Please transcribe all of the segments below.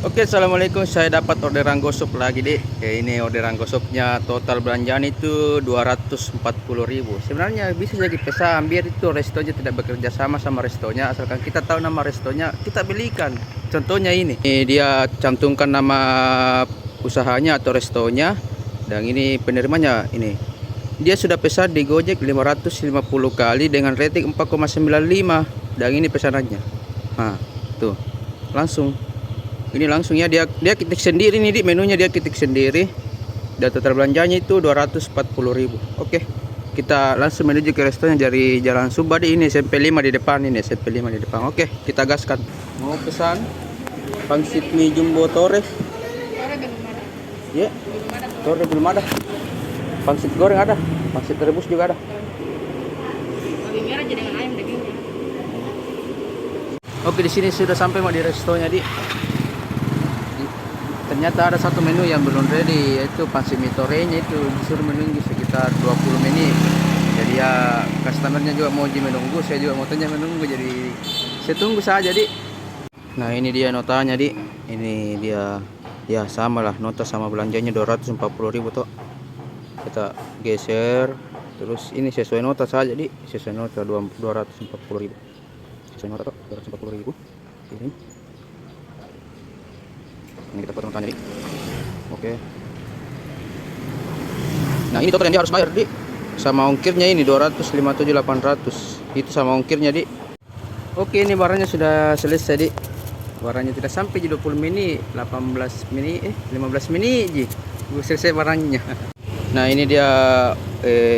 Oke, assalamualaikum. Saya dapat orderan gosok lagi, Dik. Ini orderan gosoknya total belanjaan itu 240.000. Sebenarnya bisa jadi pesan biar itu restonya tidak bekerja sama restonya, asalkan kita tahu nama restonya, kita belikan. Contohnya ini dia cantumkan nama usahanya atau restonya, dan ini penerimanya ini. Dia sudah pesan di Gojek 550 kali dengan rating 4,95, dan ini pesanannya. Nah, tuh. Langsung ini langsung ya, dia ketik sendiri nih di menunya, dia ketik sendiri, dan total belanjanya itu 240.000. Oke, kita langsung menuju ke restonya dari Jalan Sumba. Ini SMP 5 di depan, ini SMP 5 di depan. Oke, kita gaskan. Mau pesan pangsit mie jumbo Torres. Ya, Torres belum ada. Pangsit goreng ada, pangsit rebus juga ada. Oke, di sini sudah sampai di restonya, di. Ternyata ada satu menu yang belum ready, yaitu pangsit mie torenya. Itu disuruh menunggu sekitar 20 menit. Jadi ya customernya juga mau menunggu, saya juga mau tanya menunggu, jadi saya tunggu saja, Di. Nah, ini dia notanya, Di. Ini dia, ya sama lah nota sama belanjanya 240.000 toh. Kita geser, terus ini sesuai nota saja, Di. Sesuai nota 240.000. Sesuai nota toh 240.000. Ini kita potong notanya, Di. Oke. Nah, ini total yang dia harus bayar, Di. Sama ongkirnya ini 257.800. Itu sama ongkirnya, Di. Oke, ini barangnya sudah selesai, Di. Barangnya tidak sampai 20 menit, 15 menit, Ji. Selesai barangnya. Nah, ini dia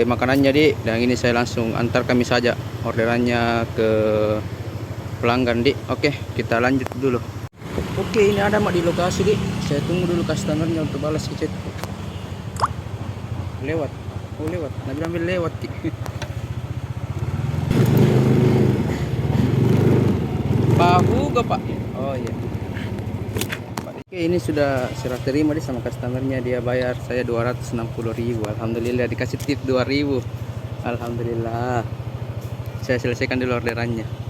makanannya, Di. Dan ini saya langsung antar kami saja orderannya ke pelanggan, Di. Oke, kita lanjut dulu. Oke, ini ada mak di lokasi, Di. Saya tunggu dulu customernya untuk balas ke chat. Lewat. Oh, lewat. Nabi ambil lewat, Ki. Bahu gak, Pak? Oh iya. Oke, ini sudah serah terima, Di, sama customernya. Dia bayar saya 260.000. Alhamdulillah dikasih tip 2.000. Alhamdulillah. Saya selesaikan dulu orderannya.